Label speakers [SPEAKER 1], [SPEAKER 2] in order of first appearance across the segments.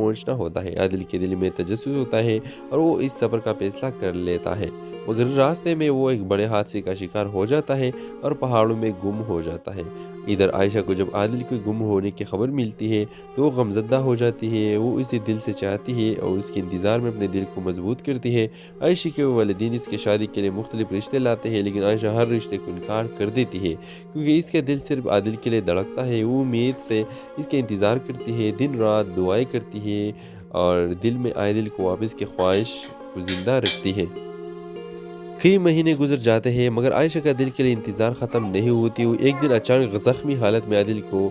[SPEAKER 1] پہنچنا ہوتا ہے۔ عادل کے دل میں تجسس ہوتا ہے اور وہ اس سفر کا فیصلہ کر لیتا ہے، مگر راستے میں وہ ایک بڑے حادثے کا شکار ہو جاتا ہے اور پہاڑوں میں گم ہو جاتا ہے۔ ادھر عائشہ کو جب عادل کے گم ہونے کی خبر ملتی ہے تو وہ غمزدہ ہو جاتی ہے۔ وہ اسے دل سے چاہتی ہے اور اس کے انتظار میں اپنے دل کو مضبوط کرتی ہے۔ عائشہ کے والدین اس کی شادی کے لیے مختلف رشتے لاتے ہیں، لیکن عائشہ ہر رشتے کو انکار کر دیتی ہے کیونکہ اس کا دل صرف عادل کے لیے دھڑکتا ہے۔ وہ امید سے اس کے انتظار کرتی ہے، دن رات دعائیں کرتی ہے اور دل میں عادل کو واپس کی خواہش کو زندہ رکھتی ہے۔ کئی مہینے گزر جاتے ہیں مگر عائشہ کا دل کے لیے انتظار ختم نہیں ہوتی۔ وہ ایک دن اچانک زخمی حالت میں عادل کو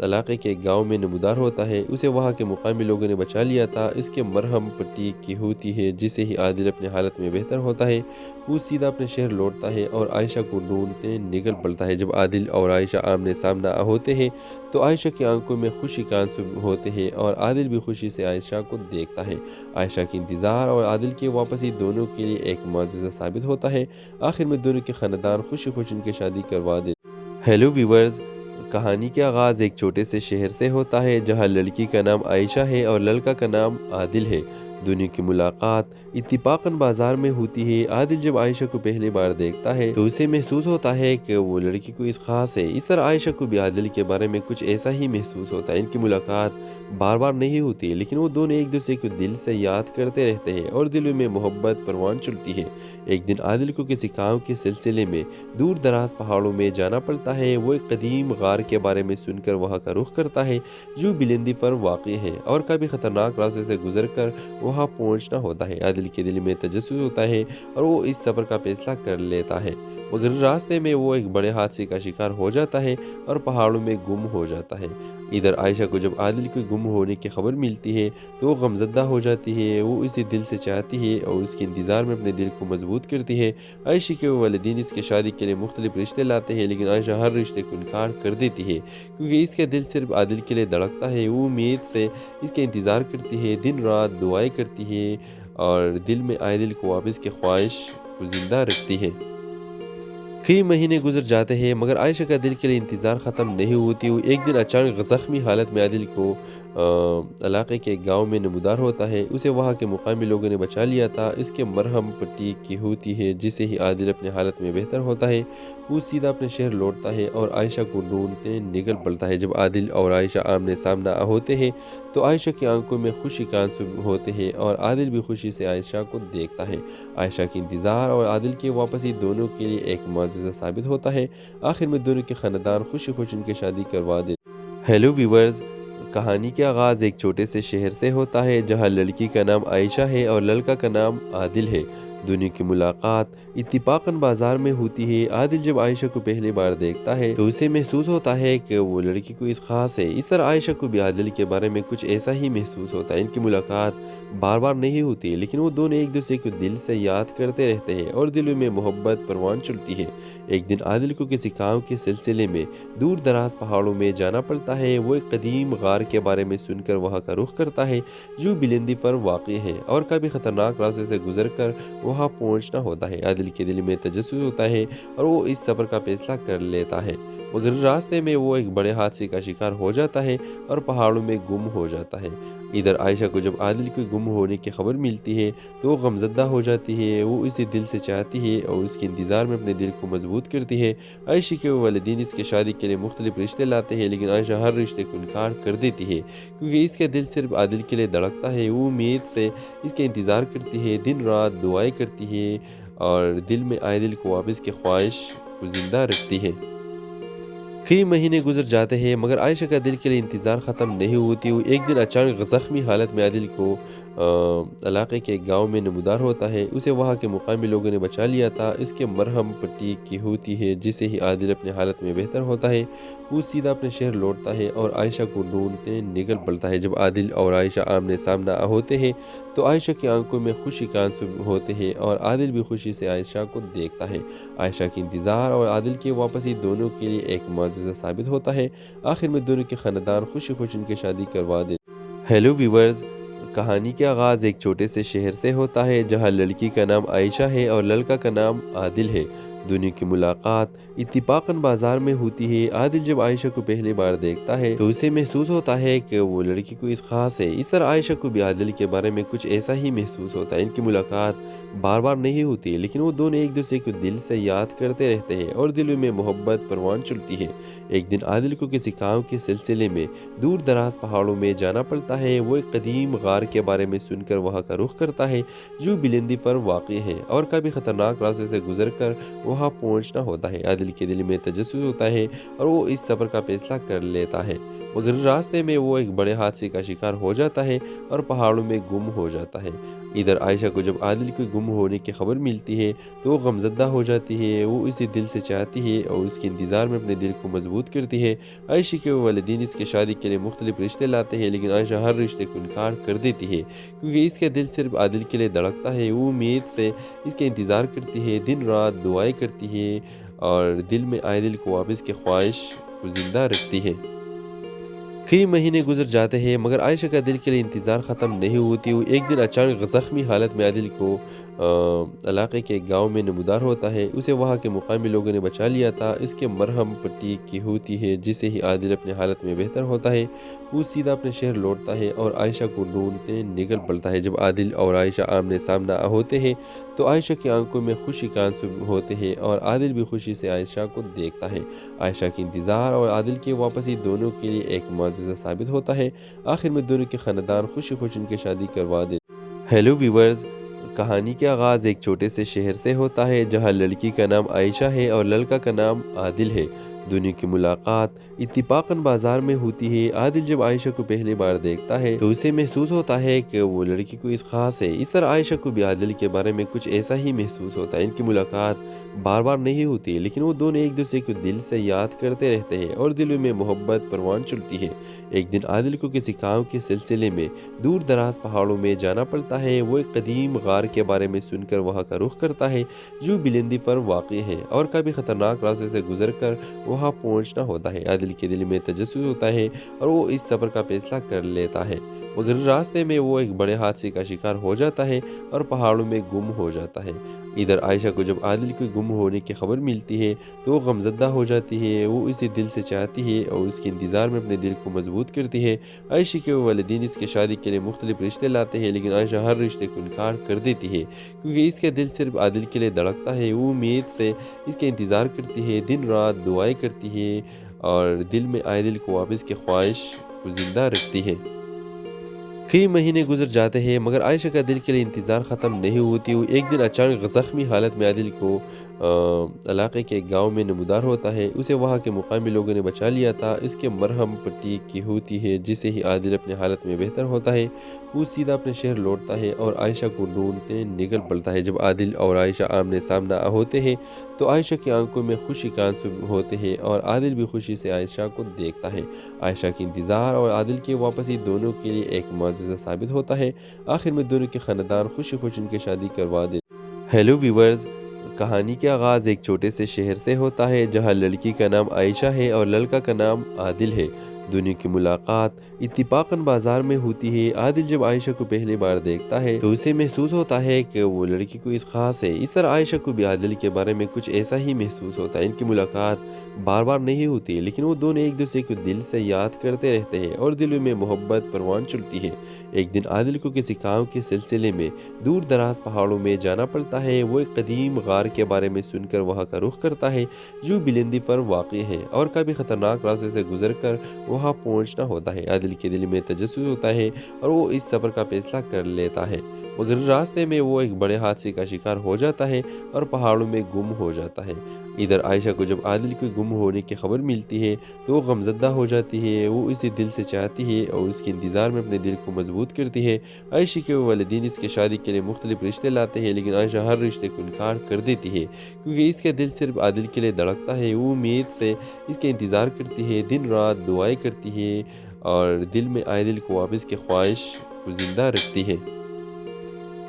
[SPEAKER 1] علاقے کے ایک گاؤں میں نمودار ہوتا ہے۔ اسے وہاں کے مقامی لوگوں نے بچا لیا تھا۔ اس کے مرہم پٹی کی ہوتی ہے، جسے ہی عادل اپنے حالت میں بہتر ہوتا ہے وہ سیدھا اپنے شہر لوٹتا ہے اور عائشہ کو ڈھونڈتے نکل پڑتا ہے۔ جب عادل اور عائشہ آمنے سامنا ہوتے ہیں تو عائشہ کی آنکھوں میں خوشی کا آنسو ہوتے ہیں اور عادل بھی خوشی سے عائشہ کو دیکھتا ہے۔ عائشہ کی انتظار اور عادل کی واپسی دونوں کے لیے ایک معجزہ ثابت ہوتا ہے۔ آخر میں دونوں کے خاندان خوشی خوشی ان کی شادی کروا دیتے۔ ہیلو ویورز، کہانی کا آغاز ایک چھوٹے سے شہر سے ہوتا ہے جہاں لڑکی کا نام عائشہ ہے اور لڑکا کا نام عادل ہے۔ دونوں کی ملاقات اتفاقاً بازار میں ہوتی ہے۔ عادل جب عائشہ کو پہلی بار دیکھتا ہے تو اسے محسوس ہوتا ہے کہ وہ لڑکی کو اس خاص ہے۔ اس طرح عائشہ کو بھی عادل کے بارے میں کچھ ایسا ہی محسوس ہوتا ہے۔ ان کی ملاقات بار بار نہیں ہوتی لیکن وہ دونوں ایک دوسرے کو دل سے یاد کرتے رہتے ہیں اور دلوں میں محبت پروان چڑھتی ہے۔ ایک دن عادل کو کسی کام کے سلسلے میں دور دراز پہاڑوں میں جانا پڑتا ہے۔ وہ ایک قدیم غار کے بارے میں سن کر وہاں کا رخ کرتا ہے جو بلندی پر واقع ہے اور کبھی خطرناک راستے سے گزر کر وہاں پہنچنا ہوتا ہے۔ عادل کے دل میں تجسس ہوتا ہے اور وہ اس سفر کا فیصلہ کر لیتا ہے، مگر راستے میں وہ ایک بڑے حادثے کا شکار ہو جاتا ہے اور پہاڑوں میں گم ہو جاتا ہے۔ ادھر عائشہ کو جب عادل کے گم ہونے کی خبر ملتی ہے تو وہ غمزدہ ہو جاتی ہے۔ وہ اسے دل سے چاہتی ہے اور اس کے انتظار میں اپنے دل کو مضبوط کرتی ہے۔ عائشہ کے والدین اس کی شادی کے لیے مختلف رشتے لاتے ہیں، لیکن عائشہ ہر رشتے کو انکار کر دیتی ہے کیونکہ اس کا دل صرف عادل کے لیے دھڑکتا ہے۔ وہ امید سے اس کے انتظار کرتی ہے، دن رات دعائیں کرتی ہے اور دل میں عادل کو واپس کی خواہش کو زندہ رکھتی ہے۔ کئی مہینے گزر جاتے ہیں مگر عائشہ کا دل کے لیے انتظار ختم نہیں ہوتی۔ وہ ایک دن اچانک زخمی حالت میں عادل کو علاقے کے ایک گاؤں میں نمودار ہوتا ہے۔ اسے وہاں کے مقامی لوگوں نے بچا لیا تھا۔ اس کے مرہم پٹی کی ہوتی ہے، جسے ہی عادل اپنے حالت میں بہتر ہوتا ہے وہ سیدھا اپنے شہر لوٹتا ہے اور عائشہ کو ڈھونڈتے نکل پڑتا ہے۔ جب عادل اور عائشہ آمنے سامنا ہوتے ہیں تو عائشہ کی آنکھوں میں خوشی کا آنسو ہوتے ہیں اور عادل بھی خوشی سے عائشہ کو دیکھتا ہے۔ عائشہ کی انتظار اور عادل کی واپسی دونوں کے لیے ایک معجزہ ثابت ہوتا ہے۔ آخر میں دونوں کے خاندان خوشی خوشی ان کی شادی کروا دیتے۔ ہیلو ویورز، کہانی کا آغاز ایک چھوٹے سے شہر سے ہوتا ہے جہاں لڑکی کا نام عائشہ ہے اور لڑکا کا نام عادل ہے۔ دونوں کی ملاقات اتفاقاً بازار میں ہوتی ہے۔ عادل جب عائشہ کو پہلی بار دیکھتا ہے تو اسے محسوس ہوتا ہے کہ وہ لڑکی کو اس خاص ہے۔ اس طرح عائشہ کو بھی عادل کے بارے میں کچھ ایسا ہی محسوس ہوتا ہے۔ ان کی ملاقات بار بار نہیں ہوتی لیکن وہ دونوں ایک دوسرے کو دل سے یاد کرتے رہتے ہیں اور دلوں میں محبت پروان چڑھتی ہے۔ ایک دن عادل کو کسی کام کے سلسلے میں دور دراز پہاڑوں میں جانا پڑتا ہے۔ وہ ایک قدیم غار کے بارے میں سن کر وہاں کا رخ کرتا ہے جو بلندی پر واقع ہے اور کبھی خطرناک راستے سے گزر کر وہاں پہنچنا ہوتا ہے۔ عادل کے دل میں تجسس ہوتا ہے اور وہ اس سفر کا فیصلہ کر لیتا ہے، مگر راستے میں وہ ایک بڑے حادثے کا شکار ہو جاتا ہے اور پہاڑوں میں گم ہو جاتا ہے۔ ادھر عائشہ کو جب عادل کے گم ہونے کی خبر ملتی ہے تو وہ غمزدہ ہو جاتی ہے۔ وہ اسے دل سے چاہتی ہے اور اس کے انتظار میں اپنے دل کو مضبوط کرتی ہے۔ عائشہ کے والدین اس کی شادی کے لیے مختلف رشتے لاتے ہیں، لیکن عائشہ ہر رشتے کو انکار کر دیتی ہے کیونکہ اس کا دل صرف عادل کے لیے دھڑکتا ہے۔ وہ امید سے اس کے انتظار کرتی ہے، دن رات دعائیں کرتی ہے اور دل میں عادل کو واپس کی خواہش کو زندہ رکھتی ہے۔ کئی مہینے گزر جاتے ہیں مگر عائشہ کا دل کے لیے انتظار ختم نہیں ہوتی۔ وہ ایک دن اچانک زخمی حالت میں عادل کو علاقے کے ایک گاؤں میں نمودار ہوتا ہے۔ اسے وہاں کے مقامی لوگوں نے بچا لیا تھا۔ اس کے مرہم پٹی کی ہوتی ہے، جسے ہی عادل اپنے حالت میں بہتر ہوتا ہے وہ سیدھا اپنے شہر لوٹتا ہے اور عائشہ کو ڈھونڈتے نکل پڑتا ہے۔ جب عادل اور عائشہ آمنے سامنا ہوتے ہیں تو عائشہ کی آنکھوں میں خوشی کا آنسو ہوتے ہیں اور عادل بھی خوشی سے عائشہ کو دیکھتا ہے۔ عائشہ کی انتظار اور عادل کی واپسی دونوں کے لیے ایک معجزہ ثابت ہوتا ہے۔ آخر میں دونوں کے خاندان خوشی خوشی ان کی شادی کروا دیتے۔ ہیلو ویورز، کہانی کا آغاز ایک چھوٹے سے شہر سے ہوتا ہے جہاں لڑکی کا نام عائشہ ہے اور لڑکا کا نام عادل ہے۔ دونوں کی ملاقات اتفاقاً بازار میں ہوتی ہے۔ عادل جب عائشہ کو پہلی بار دیکھتا ہے تو اسے محسوس ہوتا ہے کہ وہ لڑکی کوئی خاص ہے۔ اس طرح عائشہ کو بھی عادل کے بارے میں کچھ ایسا ہی محسوس ہوتا ہے۔ ان کی ملاقات بار بار نہیں ہوتی لیکن وہ دونوں ایک دوسرے کو دل سے یاد کرتے رہتے ہیں اور دلوں میں محبت پروان چڑھتی ہے۔ ایک دن عادل کو کسی کام کے سلسلے میں دور دراز پہاڑوں میں جانا پڑتا ہے۔ وہ ایک قدیم غار کے بارے میں سن کر وہاں کا رخ کرتا ہے جو بلندی پر واقع ہے اور کبھی خطرناک راستے سے گزر کر وہاں پہنچنا ہوتا ہے۔ عادل کے دل میں تجسس ہوتا ہے اور وہ اس سفر کا فیصلہ کر لیتا ہے، مگر راستے میں وہ ایک بڑے حادثے کا شکار ہو جاتا ہے اور پہاڑوں میں گم ہو جاتا ہے۔ ادھر عائشہ کو جب عادل کے گم ہونے کی خبر ملتی ہے تو وہ غمزدہ ہو جاتی ہے۔ وہ اسے دل سے چاہتی ہے اور اس کے انتظار میں اپنے دل کو مضبوط کرتی ہے۔ عائشہ کے والدین اس کے شادی کے لیے مختلف رشتے لاتے ہیں لیکن عائشہ ہر رشتے کو انکار کر دیتی ہے کیونکہ اس کا دل صرف عادل کے لیے دھڑکتا ہے۔ وہ امید سے اس کے انتظار کرتی ہے، دن رات دعائیں کرتی ہے اور دل میں عادل کو واپس کی خواہش کو زندہ رکھتی ہے۔ کئی مہینے گزر جاتے ہیں مگر عائشہ کا دل کے لیے انتظار ختم نہیں ہوتی۔ وہ ایک دن اچانک زخمی حالت میں عادل کو علاقے کے ایک گاؤں میں نمودار ہوتا ہے۔ اسے وہاں کے مقامی لوگوں نے بچا لیا تھا۔ اس کے مرہم پٹی کی ہوتی ہے جسے ہی عادل اپنی حالت میں بہتر ہوتا ہے۔ وہ سیدھا اپنے شہر لوٹتا ہے اور عائشہ کو ڈھونڈتے نکل پڑتا ہے۔ جب عادل اور عائشہ آمنے سامنا ہوتے ہیں تو عائشہ کی آنکھوں میں خوشی کے آنسو ہوتے ہیں اور عادل بھی خوشی سے عائشہ کو دیکھتا ہے۔ عائشہ کی انتظار اور عادل کی واپسی دونوں کے لیے ایک معجزہ ثابت ہوتا ہے۔ آخر میں دونوں کے خاندان خوشی خوشی ان کی شادی کروا دیتے۔ ہیلو ویورز، کہانی کا آغاز ایک چھوٹے سے شہر سے ہوتا ہے جہاں لڑکی کا نام عائشہ ہے اور لڑکا کا نام عادل ہے۔ دونوں کی ملاقات اتفاقاً بازار میں ہوتی ہے۔ عادل جب عائشہ کو پہلی بار دیکھتا ہے تو اسے محسوس ہوتا ہے کہ وہ لڑکی کوئی خاص ہے۔ اس طرح عائشہ کو بھی عادل کے بارے میں کچھ ایسا ہی محسوس ہوتا ہے۔ ان کی ملاقات بار بار نہیں ہوتی لیکن وہ دونوں ایک دوسرے کو دل سے یاد کرتے رہتے ہیں اور دلوں میں محبت پروان چڑھتی ہے۔ ایک دن عادل کو کسی کام کے سلسلے میں دور دراز پہاڑوں میں جانا پڑتا ہے۔ وہ ایک قدیم غار کے بارے میں سن کر وہاں کا رخ کرتا ہے جو بلندی پر واقع ہے اور کبھی خطرناک راستے سے گزر کر وہاں پہنچنا ہوتا ہے۔ عادل کے دل میں تجسس ہوتا ہے اور وہ اس سفر کا فیصلہ کر لیتا ہے، مگر راستے میں وہ ایک بڑے حادثے کا شکار ہو جاتا ہے اور پہاڑوں میں گم ہو جاتا ہے۔ ادھر عائشہ کو جب عادل کے گم ہونے کی خبر ملتی ہے تو وہ غمزدہ ہو جاتی ہے۔ وہ اسے دل سے چاہتی ہے اور اس کے انتظار میں اپنے دل کو مضبوط کرتی ہے۔ عائشہ کے والدین اس کے شادی کے لیے مختلف رشتے لاتے ہیں لیکن عائشہ ہر رشتے کو انکار کر دیتی ہے کیونکہ اس کا دل صرف عادل کے لیے دھڑکتا ہے۔ وہ امید سے اس کے انتظار کرتی ہے، دن رات دعائیں کرتی ہے اور دل میں عادل کو واپس کی خواہش کو زندہ رکھتی ہے۔ کئی مہینے گزر جاتے ہیں مگر عائشہ کا دل کے لیے انتظار ختم نہیں ہوتی۔ وہ ایک دن اچانک زخمی حالت میں عادل کو علاقے کے ایک گاؤں میں نمودار ہوتا ہے۔ اسے وہاں کے مقامی لوگوں نے بچا لیا تھا۔ اس کے مرہم پٹی کی ہوتی ہے جسے ہی عادل اپنی حالت میں بہتر ہوتا ہے۔ وہ سیدھا اپنے شہر لوٹتا ہے اور عائشہ کو ڈھونڈتے نکل پڑتا ہے۔ جب عادل اور عائشہ آمنے سامنا ہوتے ہیں تو عائشہ کی آنکھوں میں خوشی کے آنسو ہوتے ہیں اور عادل بھی خوشی سے عائشہ کو دیکھتا ہے۔ عائشہ کی انتظار اور عادل کی واپسی دونوں کے لیے ایک معجزہ ثابت ہوتا ہے۔ آخر میں دونوں کے خاندان خوشی خوشی ان کی شادی کروا دیتے۔ ہیلو ویورز، کہانی کا آغاز ایک چھوٹے سے شہر سے ہوتا ہے جہاں لڑکی کا نام عائشہ ہے اور لڑکا کا نام عادل ہے۔ دونوں کی ملاقات اتفاقاً بازار میں ہوتی ہے۔ عادل جب عائشہ کو پہلی بار دیکھتا ہے تو اسے محسوس ہوتا ہے کہ وہ لڑکی کوئی خاص ہے۔ اس طرح عائشہ کو بھی عادل کے بارے میں کچھ ایسا ہی محسوس ہوتا ہے۔ ان کی ملاقات بار بار نہیں ہوتی لیکن وہ دونوں ایک دوسرے کو دل سے یاد کرتے رہتے ہیں اور دلوں میں محبت پروان چڑھتی ہے۔ ایک دن عادل کو کسی کام کے سلسلے میں دور دراز پہاڑوں میں جانا پڑتا ہے۔ وہ ایک قدیم غار کے بارے میں سن کر وہاں کا رخ کرتا ہے جو بلندی پر واقع ہے اور کبھی خطرناک راستے سے گزر کر وہاں پہنچنا ہوتا ہے۔ عادل کے دل میں تجسس ہوتا ہے اور وہ اس سفر کا فیصلہ کر لیتا ہے، مگر راستے میں وہ ایک بڑے حادثے کا شکار ہو جاتا ہے اور پہاڑوں میں گم ہو جاتا ہے۔ ادھر عائشہ کو جب عادل کے گم ہونے کی خبر ملتی ہے تو وہ غمزدہ ہو جاتی ہے۔ وہ اسے دل سے چاہتی ہے اور اس کے انتظار میں اپنے دل کو مضبوط کرتی ہے۔ عائشہ کے والدین اس کے شادی کے لیے مختلف رشتے لاتے ہیں لیکن عائشہ ہر رشتے کو انکار کر دیتی ہے کیونکہ اس کا دل صرف عادل کے لیے دھڑکتا ہے۔ وہ امید سے اس کے انتظار کرتی ہے، دن رات دعائیں کرتی ہے اور دل میں عادل کو واپس کی خواہش کو زندہ رکھتی ہے۔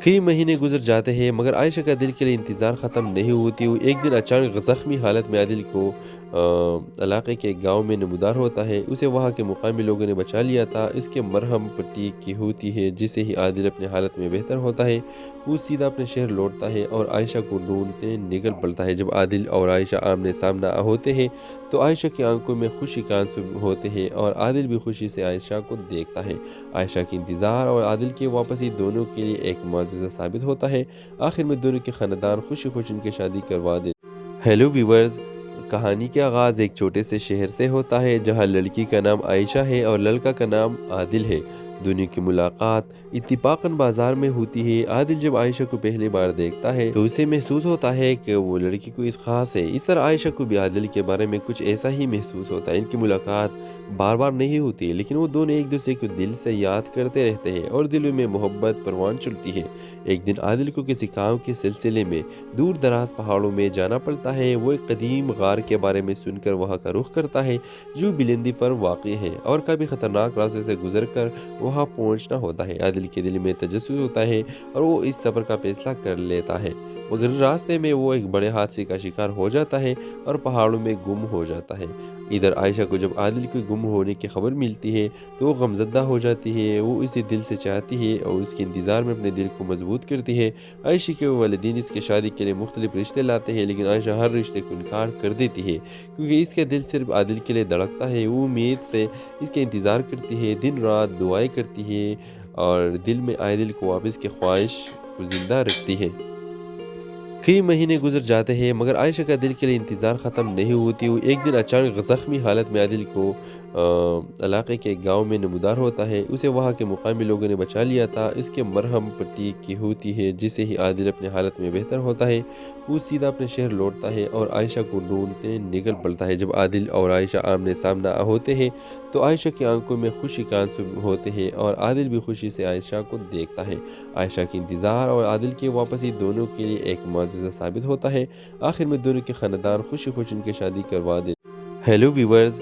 [SPEAKER 1] کئی مہینے گزر جاتے ہیں مگر عائشہ کا دل کے لیے انتظار ختم نہیں ہوتی۔ وہ ایک دن اچانک زخمی حالت میں عادل کو علاقے کے ایک گاؤں میں نمودار ہوتا ہے۔ اسے وہاں کے مقامی لوگوں نے بچا لیا تھا۔ اس کے مرہم پٹی کی ہوتی ہے، جسے ہی عادل اپنی حالت میں بہتر ہوتا ہے وہ سیدھا اپنے شہر لوٹتا ہے اور عائشہ کو ڈھونڈتے نکل پڑتا ہے۔ جب عادل اور عائشہ آمنے سامنا ہوتے ہیں تو عائشہ کی آنکھوں میں خوشی کا آنسو ہوتے ہیں اور عادل بھی خوشی سے عائشہ کو دیکھتا ہے۔ عائشہ کی انتظار اور عادل کی واپسی دونوں کے لیے ایک معجزہ ثابت ہوتا ہے۔ آخر میں دونوں کے خاندان خوشی خوشی ان کی شادی کروا دیتے۔ ہیلو ویورز، کہانی کا آغاز ایک چھوٹے سے شہر سے ہوتا ہے جہاں لڑکی کا نام عائشہ ہے اور لڑکا کا نام عادل ہے۔ دونوں کی ملاقات اتفاقاً بازار میں ہوتی ہے۔ عادل جب عائشہ کو پہلی بار دیکھتا ہے تو اسے محسوس ہوتا ہے کہ وہ لڑکی کوئی خاص ہے۔ اس طرح عائشہ کو بھی عادل کے بارے میں کچھ ایسا ہی محسوس ہوتا ہے۔ ان کی ملاقات بار بار نہیں ہوتی لیکن وہ دونوں ایک دوسرے کو دل سے یاد کرتے رہتے ہیں اور دلوں میں محبت پروان چڑھتی ہے۔ ایک دن عادل کو کسی کام کے سلسلے میں دور دراز پہاڑوں میں جانا پڑتا ہے۔ وہ ایک قدیم غار کے بارے میں سن کر وہاں کا رخ کرتا ہے جو بلندی پر واقع ہے اور کبھی خطرناک راستے سے گزر کر وہاں پہنچنا ہوتا ہے۔ عادل کے دل میں تجسس ہوتا ہے اور وہ اس سفر کا فیصلہ کر لیتا ہے، مگر راستے میں وہ ایک بڑے حادثے کا شکار ہو جاتا ہے اور پہاڑوں میں گم ہو جاتا ہے۔ ادھر عائشہ کو جب عادل کے گم ہونے کی خبر ملتی ہے تو وہ غمزدہ ہو جاتی ہے۔ وہ اسے دل سے چاہتی ہے اور اس کے انتظار میں اپنے دل کو مضبوط کرتی ہے۔ عائشہ کے والدین اس کی شادی کے لیے مختلف رشتے لاتے ہیں لیکن عائشہ ہر رشتے کو انکار کر دیتی ہے کیونکہ اس کا دل صرف عادل کے لیے دھڑکتا ہے۔ وہ امید سے اس کے انتظار کرتی ہے، دن رات دعائیں کرتی ہے اور دل میں عادل کو واپس کی خواہش کو زندہ رکھتی ہے۔ کئی مہینے گزر جاتے ہیں مگر عائشہ کا دل کے لیے انتظار ختم نہیں ہوتی۔ وہ ایک دن اچانک زخمی حالت میں عادل کو علاقے کے ایک گاؤں میں نمودار ہوتا ہے۔ اسے وہاں کے مقامی لوگوں نے بچا لیا تھا۔ اس کے مرہم پٹی کی ہوتی ہے، جسے ہی عادل اپنی حالت میں بہتر ہوتا ہے وہ سیدھا اپنے شہر لوٹتا ہے اور عائشہ کو ڈھونڈتے نکل پڑتا ہے۔ جب عادل اور عائشہ آمنے سامنا ہوتے ہیں تو عائشہ کی آنکھوں میں خوشی کا آنسو ہوتے ہیں اور عادل بھی خوشی سے عائشہ کو دیکھتا ہے۔ عائشہ کی انتظار اور عادل کی واپسی دونوں کے لیے ایک معجزہ ثابت ہوتا ہے۔ آخر میں دونوں کے خاندان خوشی خوشی ان کی شادی کروا دیتے۔ ہیلو ویورز،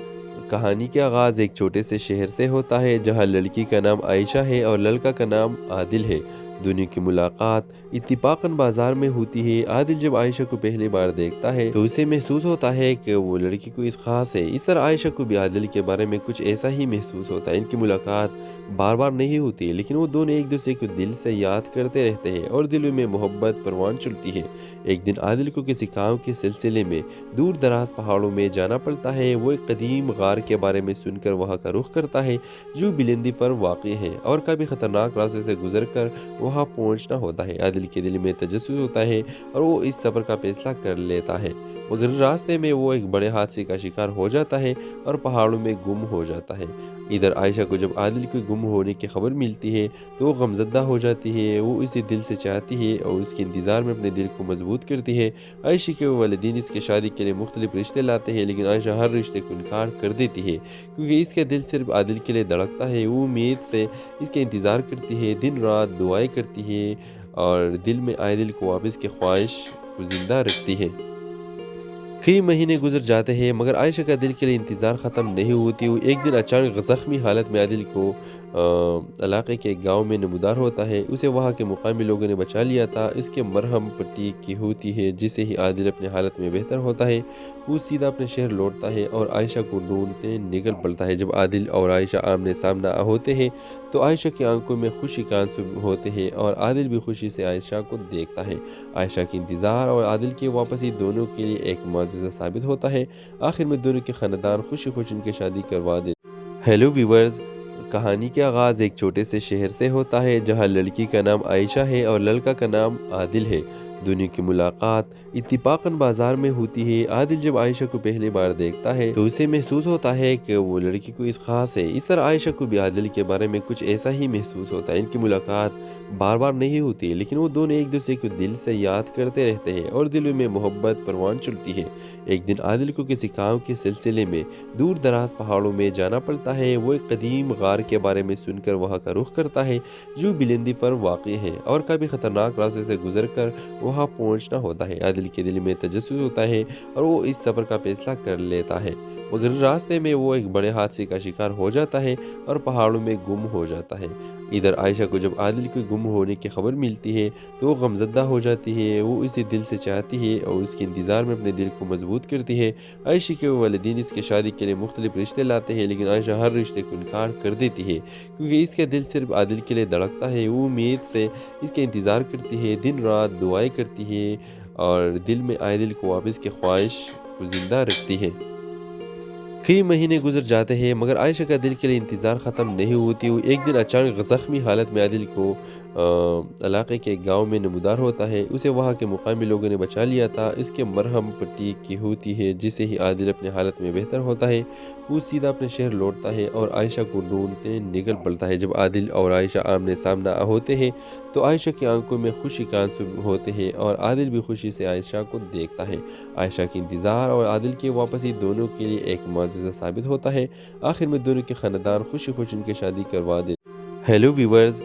[SPEAKER 1] کہانی کا آغاز ایک چھوٹے سے شہر سے ہوتا ہے جہاں لڑکی کا نام عائشہ ہے اور لڑکا کا نام عادل ہے۔ دونوں کی ملاقات اتفاقاً بازار میں ہوتی ہے۔ عادل جب عائشہ کو پہلی بار دیکھتا ہے تو اسے محسوس ہوتا ہے کہ وہ لڑکی کوئی خاص ہے۔ اس طرح عائشہ کو بھی عادل کے بارے میں کچھ ایسا ہی محسوس ہوتا ہے۔ ان کی ملاقات بار بار نہیں ہوتی لیکن وہ دونوں ایک دوسرے کو دل سے یاد کرتے رہتے ہیں اور دلوں میں محبت پروان چڑھتی ہے۔ ایک دن عادل کو کسی کام کے سلسلے میں دور دراز پہاڑوں میں جانا پڑتا ہے۔ وہ ایک قدیم غار کے بارے میں سن کر وہاں کا رخ کرتا ہے جو بلندی پر واقع ہے اور کبھی خطرناک راستے سے گزر کر وہاں پہنچنا ہوتا ہے۔ عادل کے دل میں تجسس ہوتا ہے اور وہ اس سفر کا فیصلہ کر لیتا ہے، مگر راستے میں وہ ایک بڑے حادثے کا شکار ہو جاتا ہے اور پہاڑوں میں گم ہو جاتا ہے۔ ادھر عائشہ کو جب عادل کے گم ہونے کی خبر ملتی ہے تو وہ غمزدہ ہو جاتی ہے۔ وہ اسے دل سے چاہتی ہے اور اس کے انتظار میں اپنے دل کو مضبوط کرتی ہے۔ عائشہ کے والدین اس کی شادی کے لیے مختلف رشتے لاتے ہیں لیکن عائشہ ہر رشتے کو انکار کر دیتی ہے کیونکہ اس کا دل صرف عادل کے لیے دھڑکتا ہے۔ وہ امید سے اس کے انتظار کرتی ہے، دن رات دعائیں کرتی ہے اور دل میں عادل کو واپس کی خواہش کو زندہ رکھتی ہے۔ کئی مہینے گزر جاتے ہیں مگر عائشہ کا دل کے لیے انتظار ختم نہیں ہوتی۔ وہ ایک دن اچانک زخمی حالت میں عادل کو علاقے کے ایک گاؤں میں نمودار ہوتا ہے۔ اسے وہاں کے مقامی لوگوں نے بچا لیا تھا۔ اس کے مرہم پٹی کی ہوتی ہے، جسے ہی عادل اپنی حالت میں بہتر ہوتا ہے وہ سیدھا اپنے شہر لوٹتا ہے اور عائشہ کو ڈھونڈتے نکل پڑتا ہے۔ جب عادل اور عائشہ آمنے سامنا ہوتے ہیں تو عائشہ کی آنکھوں میں خوشی کا آنسو ہوتے ہیں اور عادل بھی خوشی سے عائشہ کو دیکھتا ہے۔ عائشہ کی انتظار اور عادل کی واپسی دونوں کے لیے ایک معجزہ ثابت ہوتا ہے۔ آخر میں دونوں کے خاندان خوشی خوشی ان کی شادی کروا دیتے۔ ہیلو ویورز، کہانی کا آغاز ایک چھوٹے سے شہر سے ہوتا ہے جہاں لڑکی کا نام عائشہ ہے اور لڑکا کا نام عادل ہے۔ دونوں کی ملاقات اتفاقاً بازار میں ہوتی ہے۔ عادل جب عائشہ کو پہلی بار دیکھتا ہے تو اسے محسوس ہوتا ہے کہ وہ لڑکی کوئی خاص ہے۔ اس طرح عائشہ کو بھی عادل کے بارے میں کچھ ایسا ہی محسوس ہوتا ہے۔ ان کی ملاقات بار بار نہیں ہوتی لیکن وہ دونوں ایک دوسرے کو دل سے یاد کرتے رہتے ہیں اور دلوں میں محبت پروان چڑھتی ہے۔ ایک دن عادل کو کسی کام کے سلسلے میں دور دراز پہاڑوں میں جانا پڑتا ہے۔ وہ ایک قدیم غار کے بارے میں سن کر وہاں کا رخ کرتا ہے جو بلندی پر واقع ہے اور کبھی خطرناک راستے سے گزر کر وہاں پہنچنا ہوتا ہے۔ عادل کے دل میں تجسس ہوتا ہے اور وہ اس سفر کا فیصلہ کر لیتا ہے، مگر راستے میں وہ ایک بڑے حادثے کا شکار ہو جاتا ہے اور پہاڑوں میں گم ہو جاتا ہے۔ ادھر عائشہ کو جب عادل کے گم ہونے کی خبر ملتی ہے تو وہ غمزدہ ہو جاتی ہے، وہ اسے دل سے چاہتی ہے اور اس کے انتظار میں اپنے دل کو مضبوط کرتی ہے۔ عائشہ کے والدین اس کی شادی کے لیے مختلف رشتے لاتے ہیں، لیکن عائشہ ہر رشتے کو انکار کر دیتی ہے کیونکہ اس کا دل صرف عادل کے لیے دھڑکتا ہے۔ وہ امید سے اس کا انتظار کرتی ہے، دن رات دعائیں کرتی ہے اور دل میں عادل کو واپس کی خواہش کو زندہ رکھتی ہے۔ کئی مہینے گزر جاتے ہیں مگر عائشہ کا دل کے لیے انتظار ختم نہیں ہوتی۔ وہ ایک دن اچانک زخمی حالت میں عادل کو علاقے کے ایک گاؤں میں نمودار ہوتا ہے۔ اسے وہاں کے مقامی لوگوں نے بچا لیا تھا۔ اس کے مرہم پٹی کی ہوتی ہے، جسے ہی عادل اپنے حالت میں بہتر ہوتا ہے وہ سیدھا اپنے شہر لوٹتا ہے اور عائشہ کو ڈھونڈتے نکل پڑتا ہے۔ جب عادل اور عائشہ آمنے سامنے ہوتے ہیں تو عائشہ کی آنکھوں میں خوشی کا آنسو ہوتے ہیں اور عادل بھی خوشی سے عائشہ کو دیکھتا ہے۔ عائشہ کی انتظار اور عادل کی واپسی دونوں کے لیے ایک معجزہ ثابت ہوتا ہے۔ آخر میں دونوں کے خاندان خوشی خوشی ان کی شادی کروا دیتے۔ ہیلو ویورز،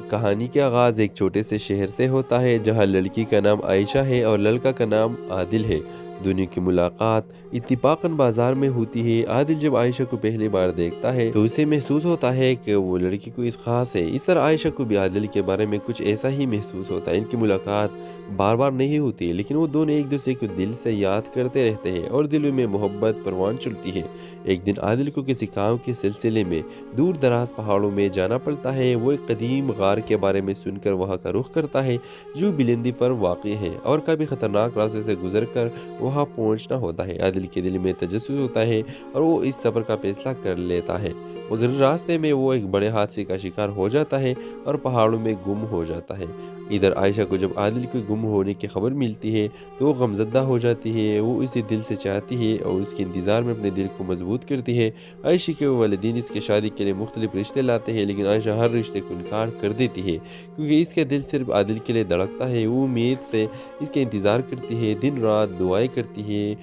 [SPEAKER 1] کہانی کا آغاز ایک چھوٹے سے شہر سے ہوتا ہے جہاں لڑکی کا نام عائشہ ہے اور لڑکا کا نام عادل ہے۔ دونوں کی ملاقات اتفاقاً بازار میں ہوتی ہے۔ عادل جب عائشہ کو پہلی بار دیکھتا ہے تو اسے محسوس ہوتا ہے کہ وہ لڑکی کو اس خاص ہے۔ اس طرح عائشہ کو بھی عادل کے بارے میں کچھ ایسا ہی محسوس ہوتا ہے۔ ان کی ملاقات بار بار نہیں ہوتی لیکن وہ دونوں ایک دوسرے کو دل سے یاد کرتے رہتے ہیں اور دلوں میں محبت پروان چڑھتی ہے۔ ایک دن عادل کو کسی کام کے سلسلے میں دور دراز پہاڑوں میں جانا پڑتا ہے۔ وہ ایک قدیم غار کے بارے میں سن کر وہاں کا رخ کرتا ہے جو بلندی پر واقع ہے اور کبھی خطرناک راستے سے گزر کر وہاں پہنچنا ہوتا ہے۔ عادل کے دل میں تجسس ہوتا ہے اور وہ اس سفر کا فیصلہ کر لیتا ہے مگر راستے میں وہ ایک بڑے حادثے کا شکار ہو جاتا ہے اور پہاڑوں میں گم ہو جاتا ہے۔ ادھر عائشہ کو جب عادل کے گم ہونے کی خبر ملتی ہے تو وہ غمزدہ ہو جاتی ہے، وہ اسے دل سے چاہتی ہے اور اس کے انتظار میں اپنے دل کو مضبوط کرتی ہے۔ عائشہ کے والدین اس کی شادی کے لیے مختلف رشتے لاتے ہیں لیکن عائشہ ہر رشتے کو انکار کر دیتی ہے کیونکہ اس کا دل صرف عادل کے لیے دھڑکتا ہے۔ وہ امید سے اس کا انتظار کرتی ہے، دن رات دعائیں کرتی ہے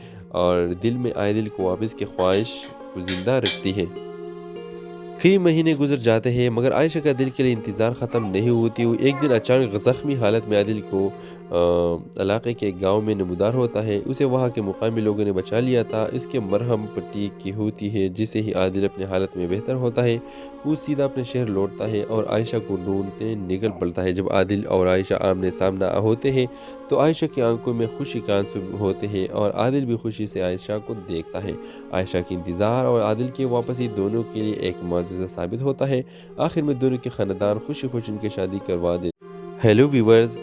[SPEAKER 1] اور دل میں عادل کو واپس کی خواہش کو زندہ رکھتی ہے۔ کئی مہینے گزر جاتے ہیں مگر عائشہ کا دل کے لیے انتظار ختم نہیں ہوتی۔ وہ ایک دن اچانک زخمی حالت میں عادل کو علاقے کے ایک گاؤں میں نمودار ہوتا ہے۔ اسے وہاں کے مقامی لوگوں نے بچا لیا تھا۔ اس کے مرہم پٹی کی ہوتی ہے، جسے ہی عادل اپنے حالت میں بہتر ہوتا ہے وہ سیدھا اپنے شہر لوٹتا ہے اور عائشہ کو ڈھونڈتے نکل پڑتا ہے۔ جب عادل اور عائشہ آمنے سامنے ہوتے ہیں تو عائشہ کی آنکھوں میں خوشی کا آنسو ہوتے ہیں اور عادل بھی خوشی سے عائشہ کو دیکھتا ہے۔ عائشہ کی انتظار اور عادل کی واپسی دونوں کے لیے ایک معجزہ ثابت ہوتا ہے۔ آخر میں دونوں کے خاندان خوشی خوشی ان کی شادی کروا دیتے۔ ہیلو ویورز،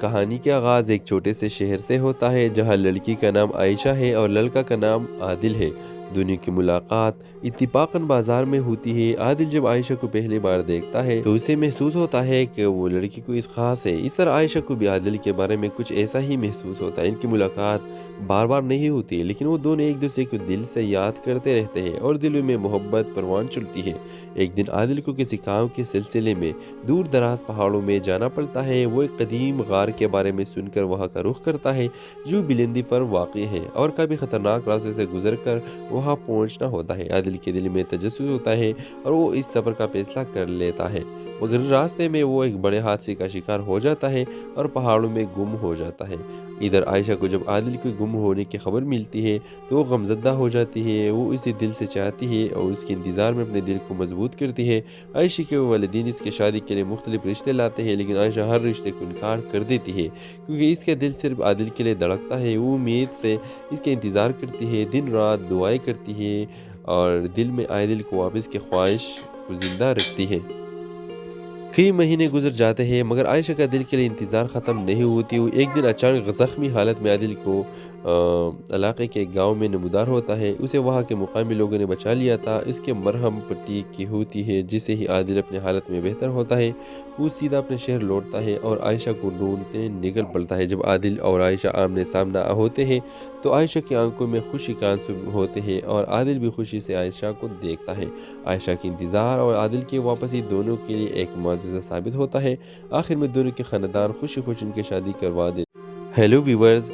[SPEAKER 1] کہانی کا آغاز ایک چھوٹے سے شہر سے ہوتا ہے جہاں لڑکی کا نام عائشہ ہے اور لڑکا کا نام عادل ہے۔ دونوں کی ملاقات اتفاقاً بازار میں ہوتی ہے۔ عادل جب عائشہ کو پہلی بار دیکھتا ہے تو اسے محسوس ہوتا ہے کہ وہ لڑکی کو اس خاص ہے۔ اس طرح عائشہ کو بھی عادل کے بارے میں کچھ ایسا ہی محسوس ہوتا ہے۔ ان کی ملاقات بار بار نہیں ہوتی لیکن وہ دونوں ایک دوسرے کو دل سے یاد کرتے رہتے ہیں اور دلوں میں محبت پروان چڑھتی ہے۔ ایک دن عادل کو کسی کام کے سلسلے میں دور دراز پہاڑوں میں جانا پڑتا ہے۔ وہ ایک قدیم غار کے بارے میں سن کر وہاں کا رخ کرتا ہے جو بلندی پر واقع ہے اور کبھی خطرناک راستے سے گزر کر وہاں پہنچنا ہوتا ہے۔ عادل کے دل میں تجسس ہوتا ہے اور وہ اس سفر کا فیصلہ کر لیتا ہے مگر راستے میں وہ ایک بڑے حادثے کا شکار ہو جاتا ہے اور پہاڑوں میں گم ہو جاتا ہے۔ ادھر عائشہ کو جب عادل کے گم ہونے کی خبر ملتی ہے تو وہ غمزدہ ہو جاتی ہے، وہ اسے دل سے چاہتی ہے اور اس کے انتظار میں اپنے دل کو مضبوط کرتی ہے۔ عائشہ کے والدین اس کی شادی کے لیے مختلف رشتے لاتے ہیں لیکن عائشہ ہر رشتے کو انکار کر دیتی ہے کیونکہ اس کا دل صرف عادل کے لیے دھڑکتا ہے۔ وہ امید سے اس کا انتظار کرتی ہے، دن رات دعائیں کرتی ہے اور دل میں عادل کو واپس کی خواہش کو زندہ رکھتی ہے۔ کئی مہینے گزر جاتے ہیں مگر عائشہ کا دل کے لیے انتظار ختم نہیں ہوتی۔ وہ ایک دن اچانک زخمی حالت میں عادل کو علاقے کے ایک گاؤں میں نمودار ہوتا ہے۔ اسے وہاں کے مقامی لوگوں نے بچا لیا تھا۔ اس کے مرہم پٹی کی ہوتی ہے، جسے ہی عادل اپنے حالت میں بہتر ہوتا ہے وہ سیدھا اپنے شہر لوٹتا ہے اور عائشہ کو ڈھونڈتے نکل پڑتا ہے۔ جب عادل اور عائشہ آمنے سامنے ہوتے ہیں تو عائشہ کی آنکھوں میں خوشی کا آنسو ہوتے ہیں اور عادل بھی خوشی سے عائشہ کو دیکھتا ہے۔ عائشہ کی انتظار اور عادل کی واپسی دونوں کے لیے ایک معجزہ ثابت ہوتا ہے۔ آخر میں دونوں کے خاندان خوشی خوشی ان کی شادی کروا دیتے۔ ہیلو ویورز،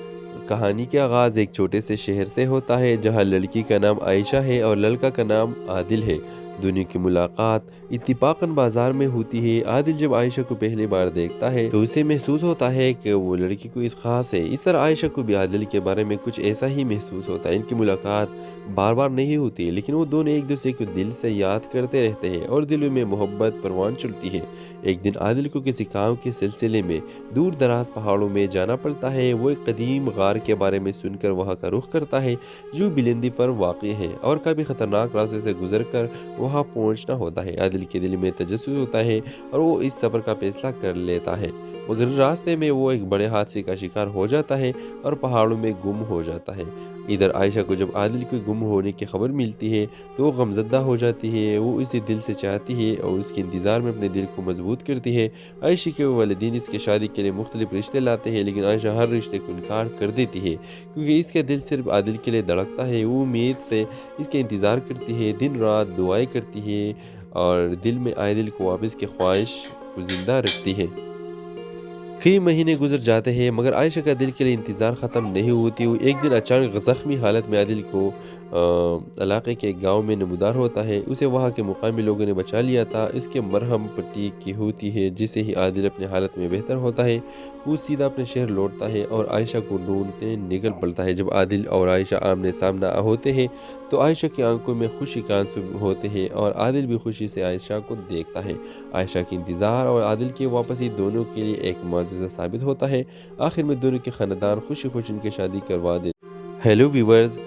[SPEAKER 1] کہانی کا آغاز ایک چھوٹے سے شہر سے ہوتا ہے جہاں لڑکی کا نام عائشہ ہے اور لڑکا کا نام عادل ہے۔ دونوں کی ملاقات اتفاقاً بازار میں ہوتی ہے۔ عادل جب عائشہ کو پہلی بار دیکھتا ہے تو اسے محسوس ہوتا ہے کہ وہ لڑکی کوئی خاص ہے۔ اس طرح عائشہ کو بھی عادل کے بارے میں کچھ ایسا ہی محسوس ہوتا ہے۔ ان کی ملاقات بار بار نہیں ہوتی لیکن وہ دونوں ایک دوسرے کو دل سے یاد کرتے رہتے ہیں اور دلوں میں محبت پروان چڑھتی ہے۔ ایک دن عادل کو کسی کام کے سلسلے میں دور دراز پہاڑوں میں جانا پڑتا ہے۔ وہ ایک قدیم غار کے بارے میں سن کر وہاں کا رخ کرتا ہے جو بلندی پر واقع ہے اور کبھی خطرناک راستے سے گزر کر وہاں پہنچنا ہوتا ہے۔ عادل کے دل میں تجسس ہوتا ہے اور وہ اس سفر کا فیصلہ کر لیتا ہے، مگر راستے میں وہ ایک بڑے حادثے کا شکار ہو جاتا ہے اور پہاڑوں میں گم ہو جاتا ہے۔ ادھر عائشہ کو جب عادل کے گم ہونے کی خبر ملتی ہے تو وہ غمزدہ ہو جاتی ہے۔ وہ اسے دل سے چاہتی ہے اور اس کے انتظار میں اپنے دل کو مضبوط کرتی ہے۔ عائشہ کے والدین اس کی شادی کے لیے مختلف رشتے لاتے ہیں لیکن عائشہ ہر رشتے کو انکار کر دیتی ہے کیونکہ اس کا دل صرف عادل کے لیے دھڑکتا ہے۔ وہ امید سے اس کے انتظار کرتی ہے، دن رات دعائیں کرتی ہے اور دل میں عادل کو واپس کی خواہش کو زندہ رکھتی ہے۔ کئی مہینے گزر جاتے ہیں مگر عائشہ کا دل کے لیے انتظار ختم نہیں ہوتی۔ وہ ایک دن اچانک زخمی حالت میں عادل کو علاقے کے ایک گاؤں میں نمودار ہوتا ہے۔ اسے وہاں کے مقامی لوگوں نے بچا لیا تھا۔ اس کے مرہم پٹی کی ہوتی ہے جسے ہی عادل اپنی حالت میں بہتر ہوتا ہے۔ وہ سیدھا اپنے شہر لوٹتا ہے اور عائشہ کو ڈھونڈتے نکل پڑتا ہے۔ جب عادل اور عائشہ آمنے سامنا ہوتے ہیں تو عائشہ کی آنکھوں میں خوشی کے آنسو ہوتے ہیں اور عادل بھی خوشی سے عائشہ کو دیکھتا ہے۔ عائشہ کی انتظار اور عادل کی واپسی دونوں کے لیے ایک معجزہ ثابت ہوتا ہے۔ آخر میں دونوں کے خاندان خوشی خوشی ان کی شادی کروا دیتے۔ ہیلو ویورز،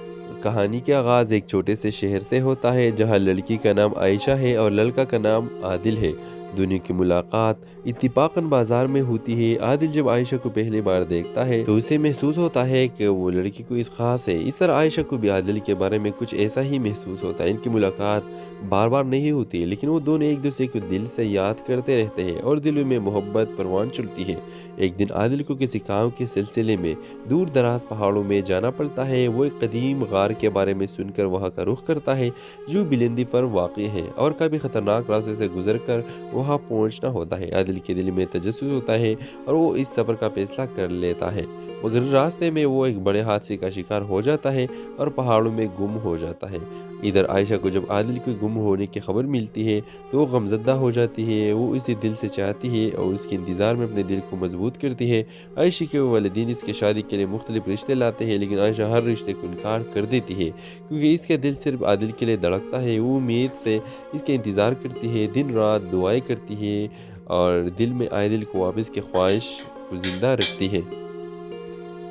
[SPEAKER 1] کہانی کا آغاز ایک چھوٹے سے شہر سے ہوتا ہے جہاں لڑکی کا نام عائشہ ہے اور لڑکا کا نام عادل ہے۔ دونوں کی ملاقات اتفاقاً بازار میں ہوتی ہے۔ عادل جب عائشہ کو پہلی بار دیکھتا ہے تو اسے محسوس ہوتا ہے کہ وہ لڑکی کوئی خاص ہے۔ اس طرح عائشہ کو بھی عادل کے بارے میں کچھ ایسا ہی محسوس ہوتا ہے۔ ان کی ملاقات بار بار نہیں ہوتی لیکن وہ دونوں ایک دوسرے کو دل سے یاد کرتے رہتے ہیں اور دلوں میں محبت پروان چڑھتی ہے۔ ایک دن عادل کو کسی کام کے سلسلے میں دور دراز پہاڑوں میں جانا پڑتا ہے۔ وہ ایک قدیم غار کے بارے میں سن کر وہاں کا رخ کرتا ہے جو بلندی پر واقع ہے اور کبھی خطرناک راستے سے گزر کر وہاں پہنچنا ہوتا ہے۔ عادل کے دل میں تجسس ہوتا ہے اور وہ اس سفر کا فیصلہ کر لیتا ہے، مگر راستے میں وہ ایک بڑے حادثے کا شکار ہو جاتا ہے اور پہاڑوں میں گم ہو جاتا ہے۔ ادھر عائشہ کو جب عادل کے گم ہونے کی خبر ملتی ہے تو وہ غمزدہ ہو جاتی ہے۔ وہ اسے دل سے چاہتی ہے اور اس کے انتظار میں اپنے دل کو مضبوط کرتی ہے۔ عائشہ کے والدین اس کی شادی کے لیے مختلف رشتے لاتے ہیں لیکن عائشہ ہر رشتے کو انکار کر دیتی ہے کیونکہ اس کا دل صرف عادل کے لیے دھڑکتا ہے۔ وہ امید سے اس کے انتظار کرتی ہے، دن رات دعائیں کرتی ہے اور دل میں عادل کو واپس کی خواہش کو زندہ رکھتی ہے۔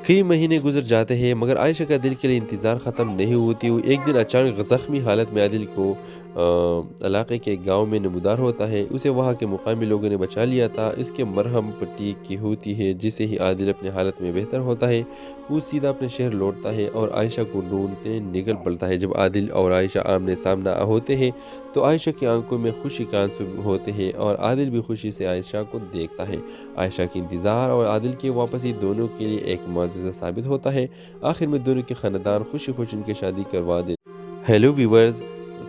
[SPEAKER 1] کئی مہینے گزر جاتے ہیں مگر عائشہ کا دل کے لیے انتظار ختم نہیں ہوتی۔ وہ ایک دن اچانک زخمی حالت میں عادل کو علاقے کے ایک گاؤں میں نمودار ہوتا ہے۔ اسے وہاں کے مقامی لوگوں نے بچا لیا تھا۔ اس کے مرہم پٹی کی ہوتی ہے جسے ہی عادل اپنی حالت میں بہتر ہوتا ہے۔ وہ سیدھا اپنے شہر لوٹتا ہے اور عائشہ کو ڈھونڈتے نکل پڑتا ہے۔ جب عادل اور عائشہ آمنے سامنا ہوتے ہیں تو عائشہ کی آنکھوں میں خوشی کے آنسو ہوتے ہیں اور عادل بھی خوشی سے عائشہ کو دیکھتا ہے۔ عائشہ کی انتظار اور عادل کی واپسی دونوں کے لیے ایک معجزہ ثابت ہوتا ہے۔ آخر میں دونوں کے خاندان خوشی خوشی ان کی شادی کروا دیتے۔ ہیلو ویورز،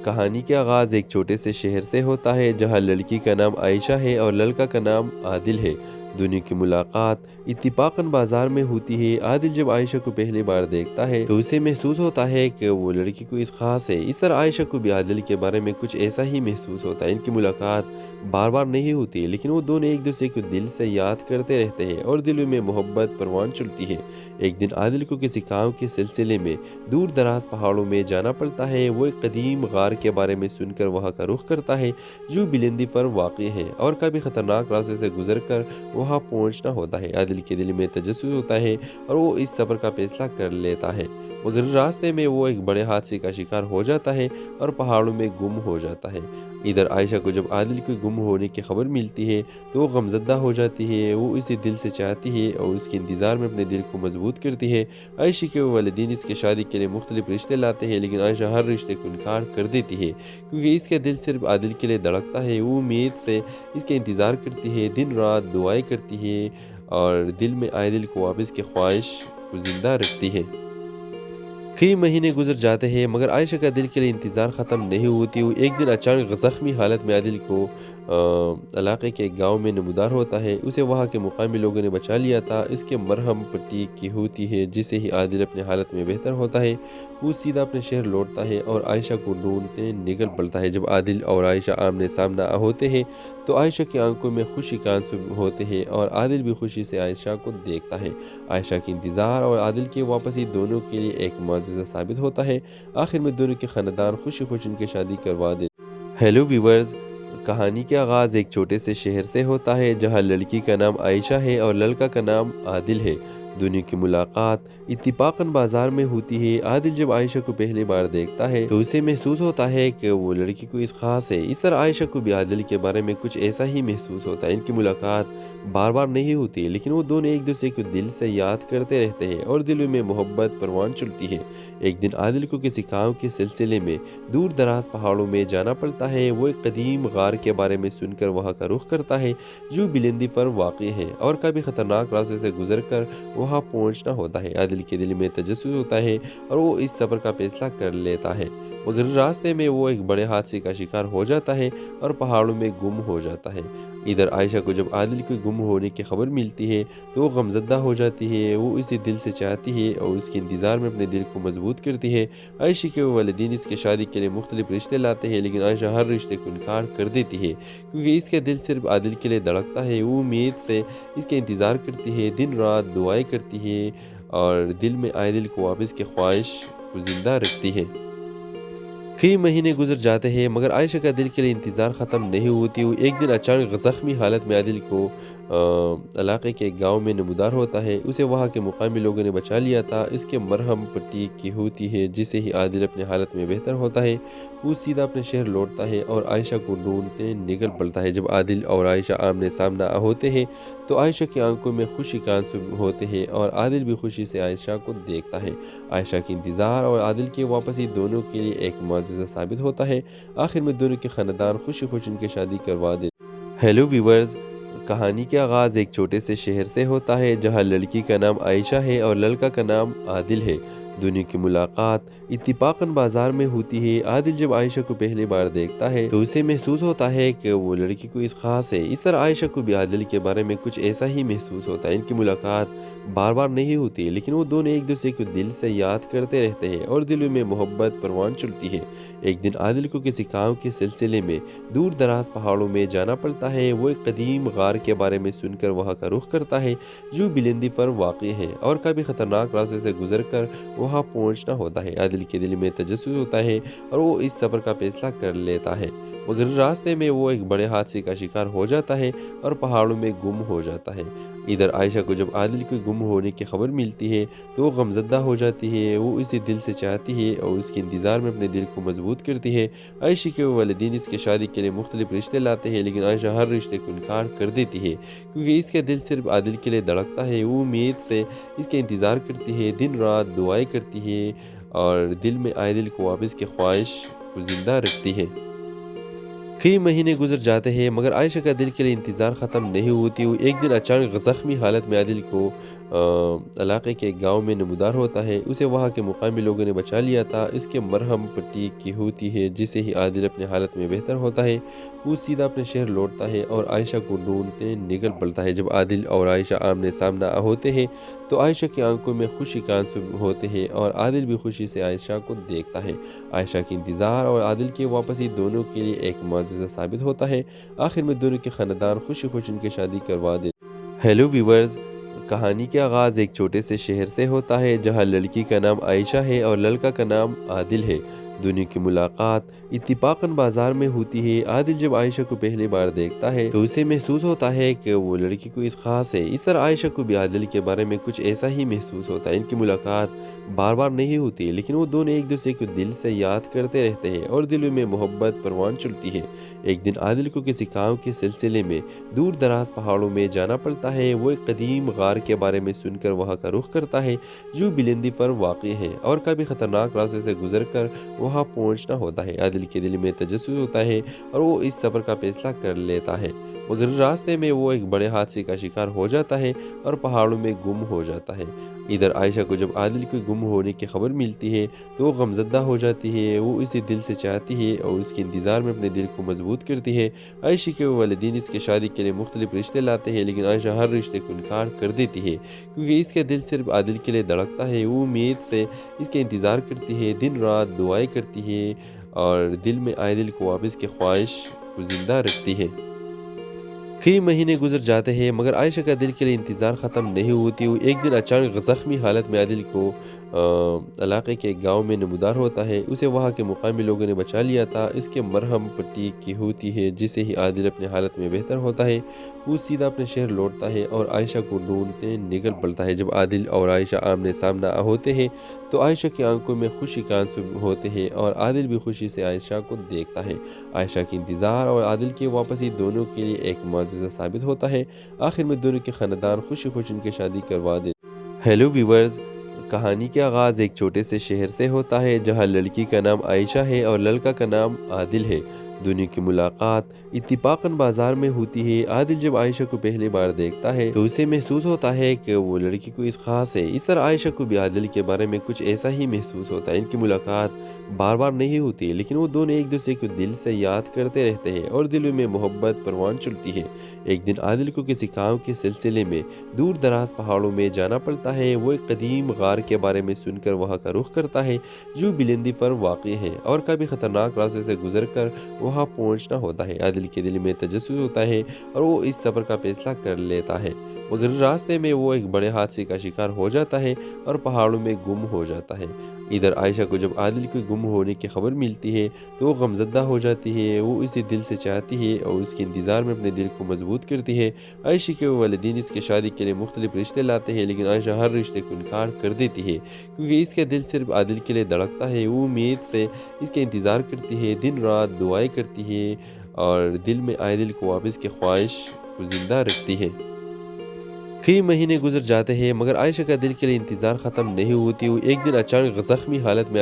[SPEAKER 1] کہانی کا آغاز ایک چھوٹے سے شہر سے ہوتا ہے جہاں لڑکی کا نام عائشہ ہے اور لڑکا کا نام عادل ہے۔ دونوں کی ملاقات اتفاقاً بازار میں ہوتی ہے۔ عادل جب عائشہ کو پہلی بار دیکھتا ہے تو اسے محسوس ہوتا ہے کہ وہ لڑکی کوئی خاص ہے۔ اس طرح عائشہ کو بھی عادل کے بارے میں کچھ ایسا ہی محسوس ہوتا ہے۔ ان کی ملاقات بار بار نہیں ہوتی لیکن وہ دونوں ایک دوسرے کو دل سے یاد کرتے رہتے ہیں اور دلوں میں محبت پروان چڑھتی ہے۔ ایک دن عادل کو کسی کام کے سلسلے میں دور دراز پہاڑوں میں جانا پڑتا ہے۔ وہ ایک قدیم غار کے بارے میں سن کر وہاں کا رخ کرتا ہے جو بلندی پر واقع ہے اور کبھی خطرناک راستے سے گزر کر وہاں پہنچنا ہوتا ہے۔ عادل کے دل میں تجسس ہوتا ہے اور وہ اس سفر کا فیصلہ کر لیتا ہے، مگر راستے میں وہ ایک بڑے حادثے کا شکار ہو جاتا ہے اور پہاڑوں میں گم ہو جاتا ہے۔ ادھر عائشہ کو جب عادل کے گم ہونے کی خبر ملتی ہے تو وہ غمزدہ ہو جاتی ہے۔ وہ اسے دل سے چاہتی ہے اور اس کے انتظار میں اپنے دل کو مضبوط کرتی ہے۔ عائشہ کے والدین اس کی شادی کے لیے مختلف رشتے لاتے ہیں لیکن عائشہ ہر رشتے کو انکار کر دیتی ہے کیونکہ اس کا دل صرف عادل کے لیے دھڑکتا ہے۔ وہ امید سے اس کے انتظار کرتی ہے، دن رات دعائیں کرتی ہے اور دل میں عادل کو واپس کی خواہش کو زندہ رکھتی ہے۔ کئی مہینے گزر جاتے ہیں مگر عائشہ کا دل کے لیے انتظار ختم نہیں ہوتی۔ وہ ایک دن اچانک زخمی حالت میں عادل کو علاقے کے ایک گاؤں میں نمودار ہوتا ہے۔ اسے وہاں کے مقامی لوگوں نے بچا لیا تھا۔ اس کے مرہم پٹی کی ہوتی ہے، جسے ہی عادل اپنے حالت میں بہتر ہوتا ہے وہ سیدھا اپنے شہر لوٹتا ہے اور عائشہ کو ڈھونڈتے نکل پڑتا ہے۔ جب عادل اور عائشہ آمنے سامنا ہوتے ہیں تو عائشہ کی آنکھوں میں خوشی کا آنسو ہوتے ہیں اور عادل بھی خوشی سے عائشہ کو دیکھتا ہے۔ عائشہ کی انتظار اور عادل کی واپسی دونوں کے لیے ایک معجزہ ثابت ہوتا ہے۔ آخر میں دونوں کے خاندان خوشی خوشی ان کی شادی کروا دیتے۔ ہیلو ویورز، کہانی کا آغاز ایک چھوٹے سے شہر سے ہوتا ہے جہاں لڑکی کا نام عائشہ ہے اور لڑکا کا نام عادل ہے۔ دونوں کی ملاقات اتفاقاً بازار میں ہوتی ہے۔ عادل جب عائشہ کو پہلی بار دیکھتا ہے تو اسے محسوس ہوتا ہے کہ وہ لڑکی کوئی خاص ہے۔ اس طرح عائشہ کو بھی عادل کے بارے میں کچھ ایسا ہی محسوس ہوتا ہے۔ ان کی ملاقات بار بار نہیں ہوتی، لیکن وہ دونوں ایک دوسرے کو دل سے یاد کرتے رہتے ہیں اور دلوں میں محبت پروان چڑھتی ہے۔ ایک دن عادل کو کسی کام کے سلسلے میں دور دراز پہاڑوں میں جانا پڑتا ہے۔ وہ ایک قدیم غار کے بارے میں سن کر وہاں کا رخ کرتا ہے جو بلندی پر واقع ہے اور کبھی خطرناک راستے سے گزر کر وہاں پہنچنا ہوتا ہے۔ عادل کے دل میں تجسس ہوتا ہے اور وہ اس سفر کا فیصلہ کر لیتا ہے، مگر راستے میں وہ ایک بڑے حادثے کا شکار ہو جاتا ہے اور پہاڑوں میں گم ہو جاتا ہے۔ ادھر عائشہ کو جب عادل کے گم ہونے کی خبر ملتی ہے تو وہ غمزدہ ہو جاتی ہے۔ وہ اسے دل سے چاہتی ہے اور اس کے انتظار میں اپنے دل کو مضبوط کرتی ہے۔ عائشہ کے والدین اس کی شادی کے لیے مختلف رشتے لاتے ہیں، لیکن عائشہ ہر رشتے کو انکار کر دیتی ہے کیونکہ اس کا دل صرف عادل کے لیے دھڑکتا ہے۔ وہ امید سے اس کا انتظار کرتی ہے، دن رات دعائیں کرتی ہے اور دل میں عادل کو واپس کی خواہش کو زندہ رکھتی ہے۔ کئی مہینے گزر جاتے ہیں مگر عائشہ کا دل کے لیے انتظار ختم نہیں ہوتی۔ وہ ایک دن اچانک زخمی حالت میں عادل کو علاقے کے ایک گاؤں میں نمودار ہوتا ہے۔ اسے وہاں کے مقامی لوگوں نے بچا لیا تھا۔ اس کے مرہم پٹی کی ہوتی ہے، جسے ہی عادل اپنے حالت میں بہتر ہوتا ہے وہ سیدھا اپنے شہر لوٹتا ہے اور عائشہ کو ڈھونڈتے نکل پڑتا ہے۔ جب عادل اور عائشہ آمنے سامنا ہوتے ہیں تو عائشہ کی آنکھوں میں خوشی کا آنسو ہوتے ہیں اور عادل بھی خوشی سے عائشہ کو دیکھتا ہے۔ عائشہ کی انتظار اور عادل کی واپسی دونوں کے لیے ایک معجزہ ثابت ہوتا ہے۔ آخر میں دونوں کے خاندان خوشی خوشی ان کی شادی کروا دیتے۔ ہیلو ویورز، کہانی کا آغاز ایک چھوٹے سے شہر سے ہوتا ہے جہاں لڑکی کا نام عائشہ ہے اور لڑکا کا نام عادل ہے۔ دونوں کی ملاقات اتفاقاً بازار میں ہوتی ہے۔ عادل جب عائشہ کو پہلی بار دیکھتا ہے تو اسے محسوس ہوتا ہے کہ وہ لڑکی کوئی خاص ہے۔ اس طرح عائشہ کو بھی عادل کے بارے میں کچھ ایسا ہی محسوس ہوتا ہے۔ ان کی ملاقات بار بار نہیں ہوتی، لیکن وہ دونوں ایک دوسرے کو دل سے یاد کرتے رہتے ہیں اور دلوں میں محبت پروان چڑھتی ہے۔ ایک دن عادل کو کسی کام کے سلسلے میں دور دراز پہاڑوں میں جانا پڑتا ہے۔ وہ ایک قدیم غار کے بارے میں سن کر وہاں کا رخ کرتا ہے جو بلندی پر واقع ہے اور کبھی خطرناک راستے سے گزر کر وہاں پہنچنا ہوتا ہے۔ عادل کے دل میں تجسس ہوتا ہے اور وہ اس سفر کا فیصلہ کر لیتا ہے، مگر راستے میں وہ ایک بڑے حادثے کا شکار ہو جاتا ہے اور پہاڑوں میں گم ہو جاتا ہے۔ ادھر عائشہ کو جب عادل کے گم ہونے کی خبر ملتی ہے تو وہ غمزدہ ہو جاتی ہے۔ وہ اسے دل سے چاہتی ہے اور اس کے انتظار میں اپنے دل کو مضبوط کرتی ہے۔ عائشہ کے والدین اس کی شادی کے لیے مختلف رشتے لاتے ہیں، لیکن عائشہ ہر رشتے کو انکار کر دیتی ہے کیونکہ اس کا دل صرف عادل کے لیے دھڑکتا ہے۔ وہ امید سے اس کا انتظار کرتی ہے، دن رات دعائیں کرتی ہے اور دل میں عادل کو واپس کی خواہش کو زندہ رکھتی ہے۔ کئی مہینے گزر جاتے ہیں مگر عائشہ کا دل کے لیے انتظار ختم نہیں ہوتی۔ وہ ایک دن اچانک زخمی حالت میں عادل کو علاقے کے ایک گاؤں میں نمودار ہوتا ہے۔ اسے وہاں کے مقامی لوگوں نے بچا لیا تھا۔ اس کے مرہم پٹی کی ہوتی ہے، جسے ہی عادل اپنے حالت میں بہتر ہوتا ہے وہ سیدھا اپنے شہر لوٹتا ہے اور عائشہ کو ڈھونڈتے نکل پڑتا ہے۔ جب عادل اور عائشہ آمنے سامنا ہوتے ہیں تو عائشہ کی آنکھوں میں خوشی کا آنسو ہوتے ہیں اور عادل بھی خوشی سے عائشہ کو دیکھتا ہے۔ عائشہ کی انتظار اور عادل کی واپسی دونوں کے لیے ایک معجزہ ثابت ہوتا ہے۔ آخر میں دونوں کے خاندان خوشی خوشی ان کی شادی کروا دیتے۔ ہیلو ویورز، کہانی کا آغاز ایک چھوٹے سے شہر سے ہوتا ہے جہاں لڑکی کا نام عائشہ ہے اور لڑکا کا نام عادل ہے۔ دونوں کی ملاقات اتفاقاً بازار میں ہوتی ہے۔ عادل جب عائشہ کو پہلی بار دیکھتا ہے تو اسے محسوس ہوتا ہے کہ وہ لڑکی کوئی خاص ہے۔ اس طرح عائشہ کو بھی عادل کے بارے میں کچھ ایسا ہی محسوس ہوتا ہے۔ ان کی ملاقات بار بار نہیں ہوتی، لیکن وہ دونوں ایک دوسرے کو دل سے یاد کرتے رہتے ہیں اور دلوں میں محبت پروان چڑھتی ہے۔ ایک دن عادل کو کسی کام کے سلسلے میں دور دراز پہاڑوں میں جانا پڑتا ہے۔ وہ ایک قدیم غار کے بارے میں سن کر وہاں کا رخ کرتا ہے جو بلندی پر واقع ہے اور کبھی خطرناک راستے سے گزر کر وہاں پہنچنا ہوتا ہے۔ عادل کے دل میں تجسس ہوتا ہے اور وہ اس سفر کا فیصلہ کر لیتا ہے، مگر راستے میں وہ ایک بڑے حادثے کا شکار ہو جاتا ہے اور پہاڑوں میں گم ہو جاتا ہے۔ ادھر عائشہ کو جب عادل کے گم ہونے کی خبر ملتی ہے تو وہ غمزدہ ہو جاتی ہے، وہ اسے دل سے چاہتی ہے اور اس کے انتظار میں اپنے دل کو مضبوط کرتی ہے۔ عائشہ کے والدین اس کے شادی کے لیے مختلف رشتے لاتے ہیں، لیکن عائشہ ہر رشتے کو انکار کر دیتی ہے کیونکہ اس کا دل صرف عادل کے لیے دھڑکتا ہے۔ وہ امید سے اس کے انتظار کرتی ہے، دن رات دعائیں کرتی ہے اور دل میں عادل کو واپس کی خواہش کو زندہ رکھتی ہے۔ کئی مہینے گزر جاتے ہیں مگر عائشہ کا دل کے لیے انتظار ختم نہیں ہوتی۔ وہ ایک دن اچانک زخمی حالت میں عادل کو علاقے کے ایک گاؤں میں نمودار ہوتا ہے۔ اسے وہاں کے مقامی لوگوں نے بچا لیا تھا۔ اس کے مرہم پٹی کی ہوتی ہے جسے ہی عادل اپنی حالت میں بہتر ہوتا ہے۔ وہ سیدھا اپنے شہر لوٹتا ہے اور عائشہ کو ڈھونڈتے نکل پڑتا ہے۔ جب عادل اور عائشہ آمنے سامنا ہوتے ہیں تو عائشہ کی آنکھوں میں خوشی کے آنسو ہوتے ہیں اور عادل بھی خوشی سے عائشہ کو دیکھتا ہے۔ عائشہ کی انتظار اور عادل کی واپسی دونوں کے لیے ایک معجزہ ثابت ہوتا ہے۔ آخر میں دونوں کے خاندان خوشی خوشی ان کی شادی کروا دیتے ہیں۔ ہیلو ویورز، کہانی کا آغاز ایک چھوٹے سے شہر سے ہوتا ہے جہاں لڑکی کا نام عائشہ ہے اور لڑکا کا نام عادل ہے۔ دونوں کی ملاقات اتفاقاً بازار میں ہوتی ہے۔ عادل جب عائشہ کو پہلی بار دیکھتا ہے تو اسے محسوس ہوتا ہے کہ وہ لڑکی کوئی خاص ہے۔ اس طرح عائشہ کو بھی عادل کے بارے میں کچھ ایسا ہی محسوس ہوتا ہے۔ ان کی ملاقات بار بار نہیں ہوتی لیکن وہ دونوں ایک دوسرے کو دل سے یاد کرتے رہتے ہیں اور دلوں میں محبت پروان چڑھتی ہے۔ ایک دن عادل کو کسی کام کے سلسلے میں دور دراز پہاڑوں میں جانا پڑتا ہے۔ وہ ایک قدیم غار کے بارے میں سن کر وہاں کا رخ کرتا ہے جو بلندی پر واقع ہے اور کبھی خطرناک راستے سے گزر کر وہاں پہنچنا ہوتا ہے۔ عادل کے دل میں تجسس ہوتا ہے اور وہ اس سفر کا فیصلہ کر لیتا ہے مگر راستے میں وہ ایک بڑے حادثے کا شکار ہو جاتا ہے اور پہاڑوں میں گم ہو جاتا ہے۔ ادھر عائشہ کو جب عادل کے گم ہونے کی خبر ملتی ہے تو وہ غمزدہ ہو جاتی ہے، وہ اسے دل سے چاہتی ہے اور اس کے انتظار میں اپنے دل کو مضبوط کرتی ہے۔ عائشہ کے والدین اس کے شادی کے لیے مختلف رشتے لاتے ہیں لیکن عائشہ ہر رشتے کو انکار کر دیتی ہے کیونکہ اس کا دل صرف عادل کے لیے دھڑکتا ہے۔ وہ امید سے اس کے انتظار کرتی ہے، دن رات دعائیں کرتی ہے اور دل میں عادل کو واپس کی خواہش کو زندہ رکھتی ہے۔ کئی مہینے گزر جاتے ہیں مگر عائشہ کا دل کے لیے انتظار ختم نہیں ہوتی۔ وہ ایک دن اچانک زخمی حالت میں